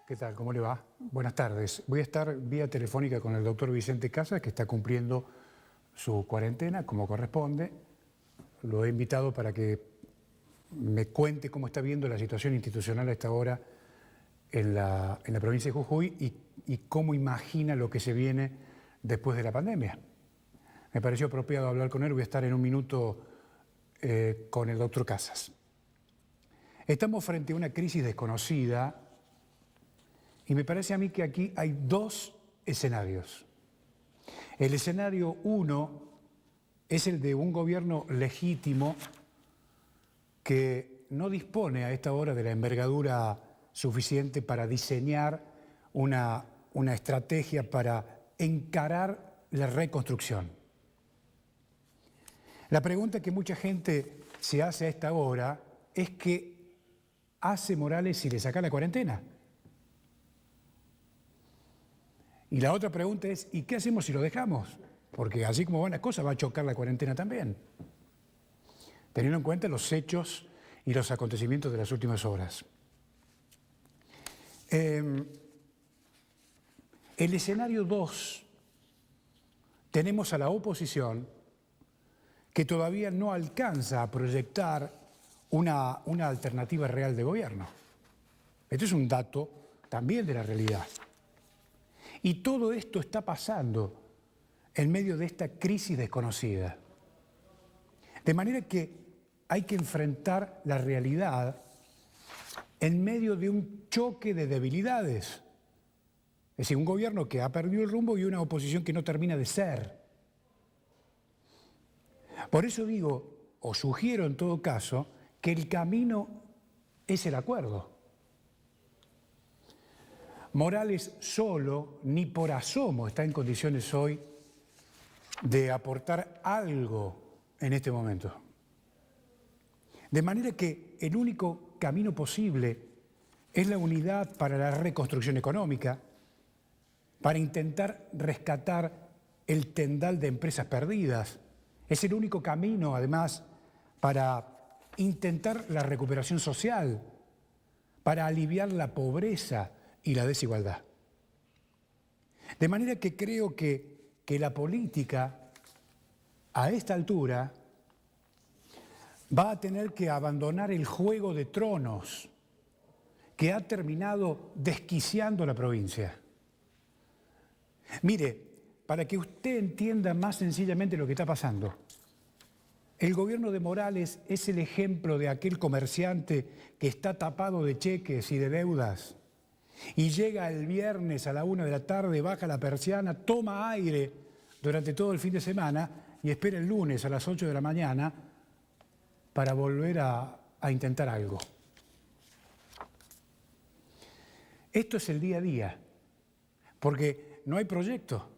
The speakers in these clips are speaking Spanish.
¿Qué tal? ¿Cómo le va? Buenas tardes. Voy a estar vía telefónica con el doctor Vicente Casas, que está cumpliendo su cuarentena como corresponde. Lo he invitado para que me cuente cómo está viendo la situación institucional a esta hora en la provincia de Jujuy y cómo imagina lo que se viene después de la pandemia. Me pareció apropiado hablar con él. Voy a estar en un minuto con el doctor Casas. Estamos frente a una crisis desconocida. Y me parece a mí que aquí hay dos escenarios. El escenario 1 es el de un gobierno legítimo que no dispone a esta hora de la envergadura suficiente para diseñar una estrategia para encarar la reconstrucción. La pregunta que mucha gente se hace a esta hora es ¿qué hace Morales si le saca la cuarentena? Y la otra pregunta es, ¿y qué hacemos si lo dejamos? Porque así como van las cosas, va a chocar la cuarentena también. Teniendo en cuenta los hechos y los acontecimientos de las últimas horas. El escenario 2, tenemos a la oposición que todavía no alcanza a proyectar una alternativa real de gobierno. Este es un dato también de la realidad. Y todo esto está pasando en medio de esta crisis desconocida. De manera que hay que enfrentar la realidad en medio de un choque de debilidades. Es decir, un gobierno que ha perdido el rumbo y una oposición que no termina de ser. Por eso digo, o sugiero en todo caso, que el camino es el acuerdo. Morales solo, ni por asomo, está en condiciones hoy de aportar algo en este momento. De manera que el único camino posible es la unidad para la reconstrucción económica, para intentar rescatar el tendal de empresas perdidas. Es el único camino, además, para intentar la recuperación social, para aliviar la pobreza y la desigualdad. De manera que creo que la política, a esta altura, va a tener que abandonar el juego de tronos que ha terminado desquiciando la provincia. Mire, para que usted entienda más sencillamente lo que está pasando, el gobierno de Morales es el ejemplo de aquel comerciante que está tapado de cheques y de deudas y llega el viernes a la 1 de la tarde, baja la persiana, toma aire durante todo el fin de semana y espera el lunes a las 8 de la mañana para volver a intentar algo. Esto es el día a día, porque no hay proyecto.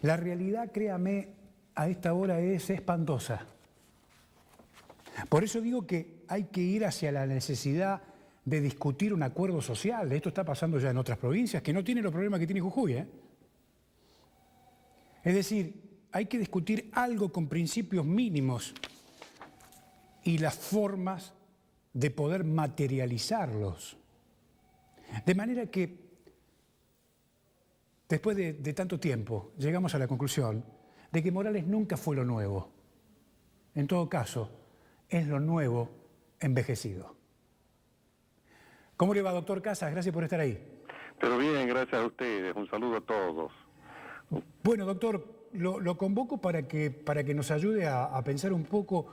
La realidad, créame, a esta hora es espantosa. Por eso digo que hay que ir hacia la necesidad de discutir un acuerdo social. Esto está pasando ya en otras provincias que no tienen los problemas que tiene Jujuy, Es decir, hay que discutir algo con principios mínimos y las formas de poder materializarlos. De manera que, después de tanto tiempo, llegamos a la conclusión de que Morales nunca fue lo nuevo. En todo caso, es lo nuevo envejecido. ¿Cómo le va, doctor Casas? Gracias por estar ahí. Pero bien, gracias a ustedes. Un saludo a todos. Bueno, doctor, lo convoco para que nos ayude a pensar un poco.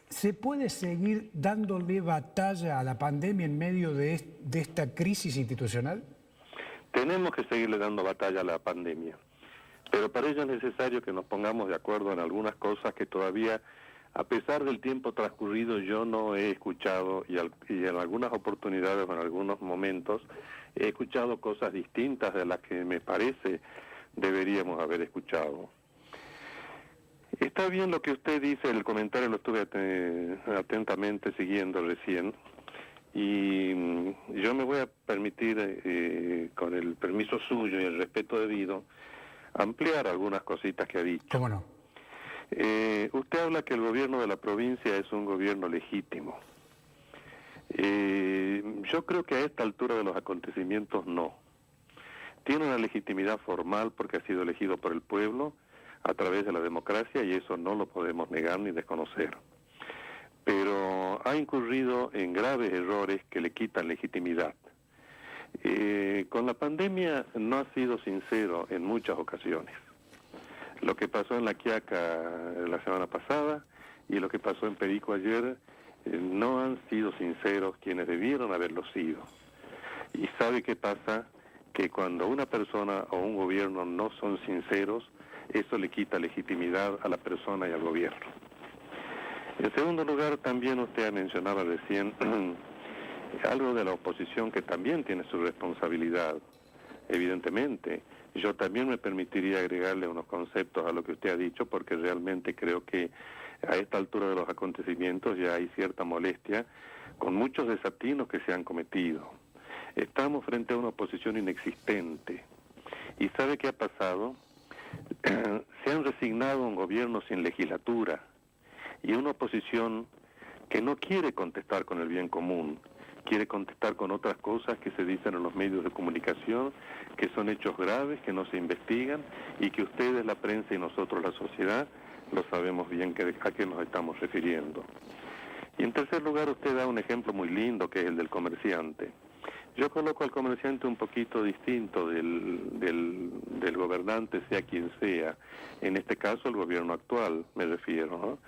¿Se puede seguir dándole batalla a la pandemia en medio de esta crisis institucional? Tenemos que seguirle dando batalla a la pandemia. Pero para ello es necesario que nos pongamos de acuerdo en algunas cosas que todavía, a pesar del tiempo transcurrido, yo no he escuchado y en algunas oportunidades o en algunos momentos he escuchado cosas distintas de las que me parece deberíamos haber escuchado. Está bien lo que usted dice, el comentario lo estuve atentamente siguiendo recién y yo me voy a permitir, con el permiso suyo y el respeto debido, ampliar algunas cositas que ha dicho. ¿Cómo no? Usted habla que el gobierno de la provincia es un gobierno legítimo. Yo creo que a esta altura de los acontecimientos no. Tiene una legitimidad formal porque ha sido elegido por el pueblo a través de la democracia y eso no lo podemos negar ni desconocer. Pero ha incurrido en graves errores que le quitan legitimidad. Con la pandemia no ha sido sincero en muchas ocasiones. Lo que pasó en La Quiaca la semana pasada y lo que pasó en Perico ayer no han sido sinceros quienes debieron haberlo sido. ¿Y sabe qué pasa? Que cuando una persona o un gobierno no son sinceros, eso le quita legitimidad a la persona y al gobierno. En segundo lugar, también usted mencionaba recién algo de la oposición que también tiene su responsabilidad, evidentemente. Yo también me permitiría agregarle unos conceptos a lo que usted ha dicho, porque realmente creo que a esta altura de los acontecimientos ya hay cierta molestia con muchos desatinos que se han cometido. Estamos frente a una oposición inexistente. ¿Y sabe qué ha pasado? Se han resignado a un gobierno sin legislatura y una oposición que no quiere contestar con el bien común, quiere contestar con otras cosas que se dicen en los medios de comunicación, que son hechos graves, que no se investigan y que ustedes, la prensa y nosotros, la sociedad, lo sabemos bien a qué nos estamos refiriendo. Y en tercer lugar, usted da un ejemplo muy lindo que es el del comerciante. Yo coloco al comerciante un poquito distinto del gobernante, sea quien sea. En este caso, el gobierno actual, me refiero, ¿no?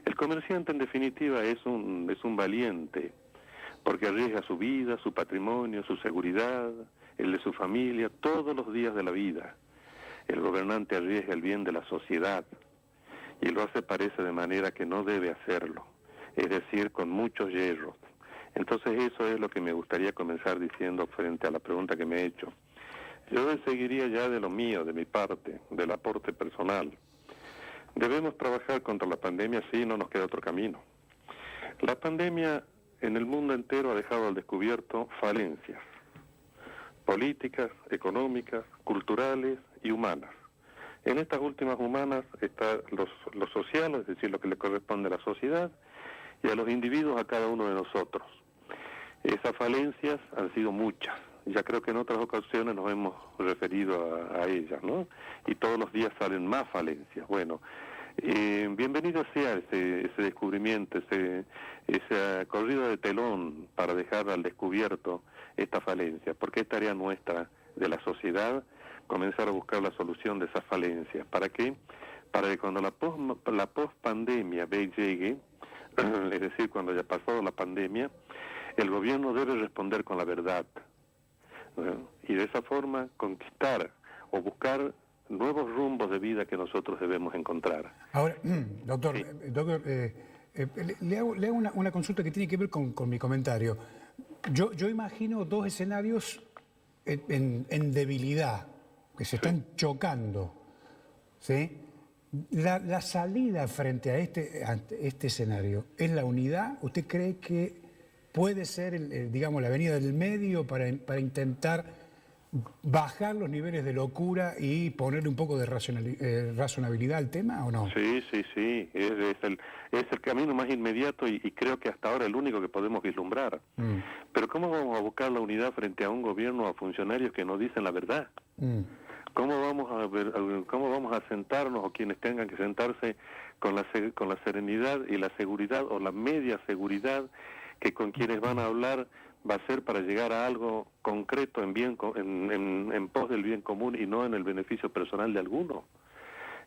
El comerciante, en definitiva, es un valiente, porque arriesga su vida, su patrimonio, su seguridad, el de su familia, todos los días de la vida. El gobernante arriesga el bien de la sociedad, y lo hace, parece, de manera que no debe hacerlo, es decir, con muchos hierros. Entonces eso es lo que me gustaría comenzar diciendo frente a la pregunta que me he hecho. Yo seguiría ya de lo mío, de mi parte, del aporte personal. Debemos trabajar contra la pandemia, sí, no nos queda otro camino. La pandemia en el mundo entero ha dejado al descubierto falencias políticas, económicas, culturales y humanas. En estas últimas humanas está lo social, es decir, lo que le corresponde a la sociedad, y a los individuos, a cada uno de nosotros. Esas falencias han sido muchas. Ya creo que en otras ocasiones nos hemos referido a ellas, ¿no? Y todos los días salen más falencias. Bueno, bienvenido sea ese descubrimiento, esa corrida de telón para dejar al descubierto esta falencia, porque es tarea nuestra de la sociedad comenzar a buscar la solución de esas falencias. ¿Para qué? Para que cuando la post-pandemia llegue, es decir, cuando haya pasado la pandemia, el gobierno debe responder con la verdad, ¿no? Y de esa forma conquistar o buscar nuevos rumbos de vida que nosotros debemos encontrar. Ahora, doctor, Sí. le hago una consulta que tiene que ver con mi comentario. Yo imagino dos escenarios en debilidad, que se están chocando, ¿sí? La salida frente a este escenario, ¿es la unidad? ¿Usted cree que puede ser, digamos, la avenida del medio para intentar bajar los niveles de locura y ponerle un poco de razonabilidad al tema o no? Sí, es el camino más inmediato y creo que hasta ahora el único que podemos vislumbrar. Pero ¿cómo vamos a buscar la unidad frente a un gobierno o a funcionarios que no dicen la verdad? ¿Cómo vamos a sentarnos, o quienes tengan que sentarse, con la serenidad y la seguridad o la media seguridad que con quienes van a hablar va a ser para llegar a algo concreto en pos del bien común y no en el beneficio personal de alguno?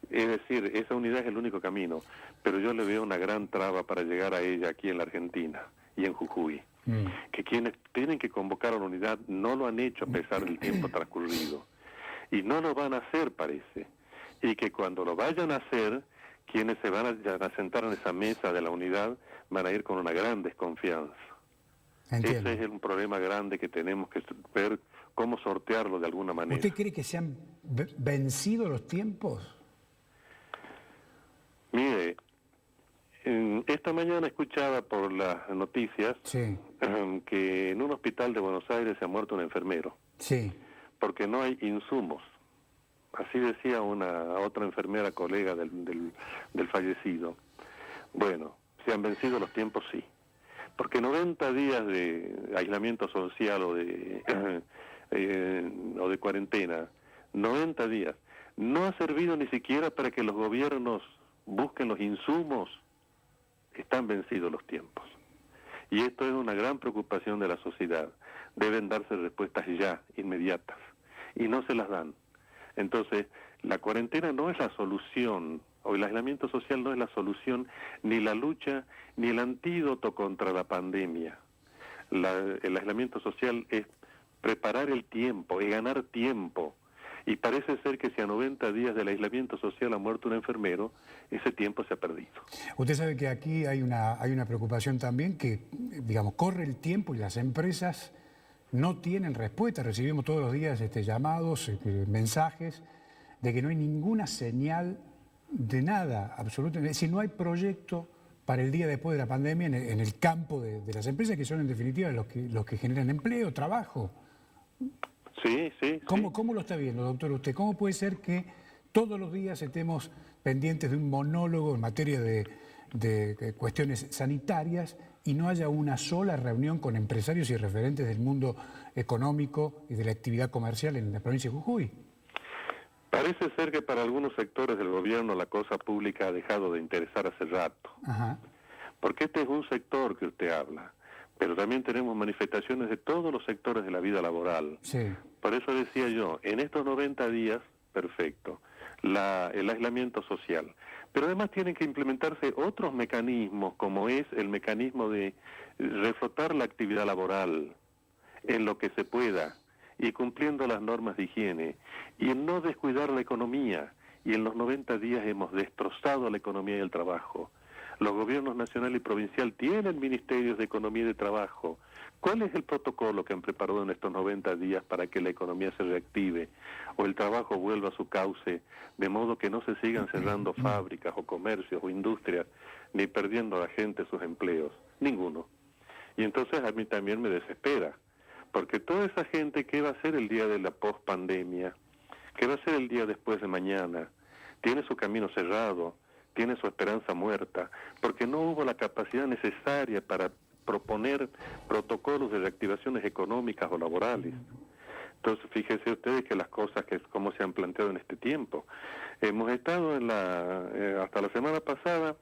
Es decir, esa unidad es el único camino, pero yo le veo una gran traba para llegar a ella aquí en la Argentina y en Jujuy. Que quienes tienen que convocar a la unidad no lo han hecho a pesar del tiempo transcurrido. Y no lo van a hacer, parece. Y que cuando lo vayan a hacer, quienes se van a sentar en esa mesa de la unidad van a ir con una gran desconfianza. Entiendo. Ese es un problema grande que tenemos que ver cómo sortearlo de alguna manera. ¿Usted cree que se han vencido los tiempos? Mire, esta mañana escuchaba por las noticias Sí, que en un hospital de Buenos Aires se ha muerto un enfermero, sí. porque no hay insumos. Así decía una otra enfermera colega del fallecido. Bueno, se han vencido los tiempos, sí. Porque 90 días de aislamiento social o de cuarentena, 90 días, no ha servido ni siquiera para que los gobiernos busquen los insumos. Están vencidos los tiempos. Y esto es una gran preocupación de la sociedad. Deben darse respuestas ya, inmediatas. Y no se las dan. Entonces, la cuarentena no es la solución, o el aislamiento social no es la solución, ni la lucha, ni el antídoto contra la pandemia. El aislamiento social es preparar el tiempo, es ganar tiempo. Y parece ser que si a 90 días del aislamiento social ha muerto un enfermero, ese tiempo se ha perdido. Usted sabe que aquí hay una preocupación también que, digamos, corre el tiempo y las empresas no tienen respuesta. Recibimos todos los días llamados, mensajes de que no hay ninguna señal de nada, absolutamente. Es decir, no hay proyecto para el día después de la pandemia en el campo de las empresas, que son en definitiva los que generan empleo, trabajo. Sí. ¿Cómo lo está viendo, doctor, usted? ¿Cómo puede ser que todos los días estemos pendientes de un monólogo en materia de cuestiones sanitarias y no haya una sola reunión con empresarios y referentes del mundo económico y de la actividad comercial en la provincia de Jujuy? Parece ser que para algunos sectores del gobierno la cosa pública ha dejado de interesar hace rato. Ajá. Porque este es un sector que usted habla, pero también tenemos manifestaciones de todos los sectores de la vida laboral. Sí. Por eso decía yo, en estos 90 días, perfecto, el aislamiento social. Pero además tienen que implementarse otros mecanismos, como es el mecanismo de reflotar la actividad laboral en lo que se pueda y cumpliendo las normas de higiene y en no descuidar la economía. Y en los 90 días hemos destrozado la economía y el trabajo. Los gobiernos nacional y provincial tienen ministerios de economía y de trabajo. ¿Cuál es el protocolo que han preparado en estos 90 días para que la economía se reactive o el trabajo vuelva a su cauce, de modo que no se sigan cerrando fábricas o comercios o industrias, ni perdiendo a la gente sus empleos? Ninguno. Y entonces a mí también me desespera, porque toda esa gente, ¿qué va a hacer el día de la pospandemia? ¿Qué va a hacer el día después de mañana? Tiene su camino cerrado, tiene su esperanza muerta, porque no hubo la capacidad necesaria para proponer protocolos de reactivaciones económicas o laborales. Entonces, fíjense ustedes que las cosas como se han planteado en este tiempo. Hemos estado hasta la semana pasada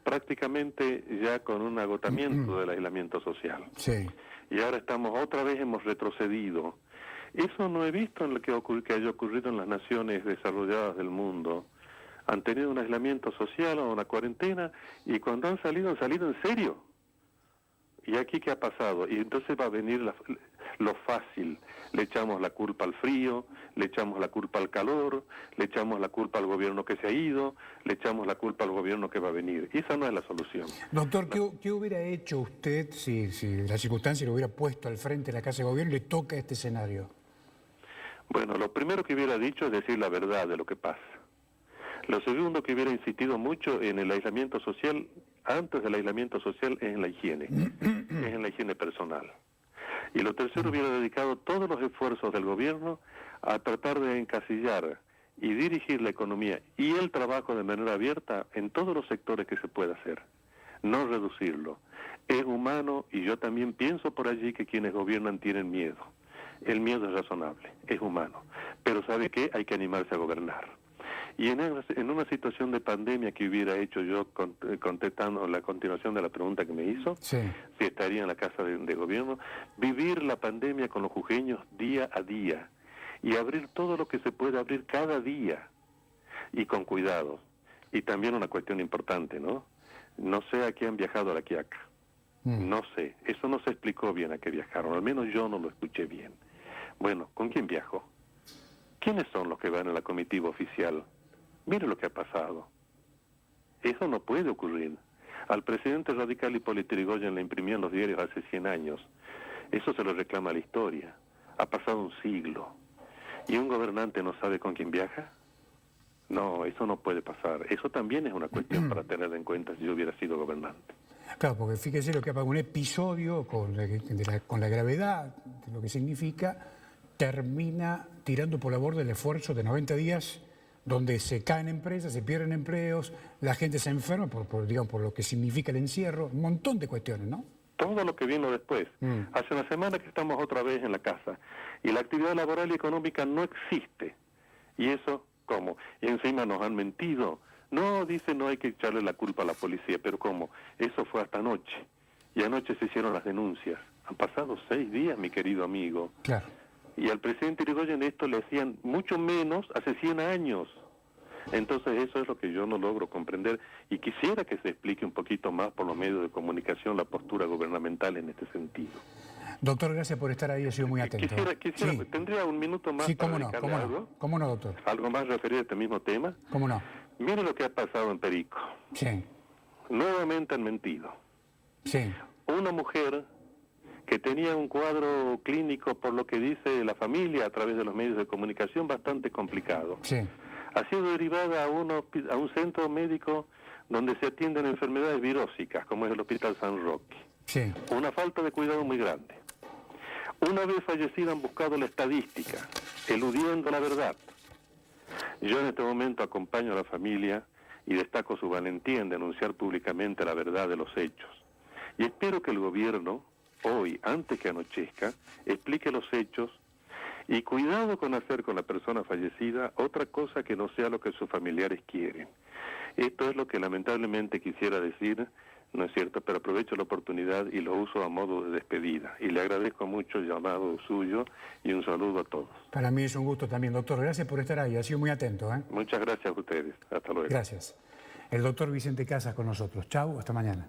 prácticamente ya con un agotamiento del aislamiento social. Sí. Y ahora hemos retrocedido. Eso no he visto en lo que haya ocurrido en las naciones desarrolladas del mundo. Han tenido un aislamiento social o una cuarentena y cuando han salido en serio. ¿Y aquí qué ha pasado? Y entonces va a venir lo fácil. Le echamos la culpa al frío, le echamos la culpa al calor, le echamos la culpa al gobierno que se ha ido, le echamos la culpa al gobierno que va a venir. Y esa no es la solución. Doctor, ¿qué hubiera hecho usted si la circunstancia lo hubiera puesto al frente de la Casa de Gobierno y le toca este escenario? Bueno, lo primero que hubiera dicho es decir la verdad de lo que pasa. Lo segundo que hubiera insistido mucho en el aislamiento social, antes del aislamiento social, es en la higiene, es en la higiene personal. Y lo tercero hubiera dedicado todos los esfuerzos del gobierno a tratar de encasillar y dirigir la economía y el trabajo de manera abierta en todos los sectores que se pueda hacer, no reducirlo. Es humano y yo también pienso por allí que quienes gobiernan tienen miedo. El miedo es razonable, es humano, pero ¿sabe qué? Hay que animarse a gobernar. Y en una situación de pandemia que hubiera hecho yo, contestando la continuación de la pregunta que me hizo, sí, si estaría en la Casa de Gobierno, vivir la pandemia con los jujeños día a día y abrir todo lo que se puede abrir cada día y con cuidado. Y también una cuestión importante, ¿no? No sé a qué han viajado a La Quiaca. No sé, eso no se explicó bien a qué viajaron, al menos yo no lo escuché bien. Bueno, ¿con quién viajó? ¿Quiénes son los que van en la comitiva oficial? Mire lo que ha pasado. Eso no puede ocurrir. Al presidente radical Hipólito Yrigoyen le imprimían los diarios hace 100 años. Eso se lo reclama la historia. Ha pasado un siglo. ¿Y un gobernante no sabe con quién viaja? No, eso no puede pasar. Eso también es una cuestión para tener en cuenta si yo hubiera sido gobernante. Claro, porque fíjese lo que ha pasado, un episodio con la gravedad de lo que significa, termina tirando por la borda el esfuerzo de 90 días donde se caen empresas, se pierden empleos, la gente se enferma por lo que significa el encierro, un montón de cuestiones, ¿no? todo lo que vino después. Hace una semana que estamos otra vez en la casa y la actividad laboral y económica no existe. ¿Y eso cómo? Y encima nos han mentido. No, dice, no hay que echarle la culpa a la policía, pero ¿cómo? Eso fue hasta anoche. Y anoche se hicieron las denuncias. Han pasado 6 días, mi querido amigo. Claro. Y al presidente Irigoyen esto le hacían mucho menos hace 100 años. Entonces eso es lo que yo no logro comprender y quisiera que se explique un poquito más por los medios de comunicación la postura gubernamental en este sentido. Doctor, gracias por estar ahí, he sido muy atento. Quisiera, Sí. ¿Tendría un minuto más Sí, para cómo no, dedicarle cómo no. algo? ¿Cómo no, doctor? ¿Algo más referido a este mismo tema? ¿Cómo no? Mire lo que ha pasado en Perico. Sí, Nuevamente han mentido. sí, Una mujer que tenía un cuadro clínico, por lo que dice la familia a través de los medios de comunicación, bastante complicado. sí, Ha sido derivada a un centro médico donde se atienden enfermedades virósicas, como es el Hospital San Roque. sí. Una falta de cuidado muy grande. Una vez fallecida han buscado la estadística, eludiendo la verdad. Yo en este momento acompaño a la familia y destaco su valentía en denunciar públicamente la verdad de los hechos. Y espero que el gobierno, hoy, antes que anochezca, explique los hechos y cuidado con hacer con la persona fallecida otra cosa que no sea lo que sus familiares quieren. Esto es lo que lamentablemente quisiera decir, no es cierto, pero aprovecho la oportunidad y lo uso a modo de despedida. Y le agradezco mucho el llamado suyo y un saludo a todos. Para mí es un gusto también, doctor. Gracias por estar ahí, ha sido muy atento. Muchas gracias a ustedes. Hasta luego. Gracias. El doctor Vicente Casas con nosotros. Chau, hasta mañana.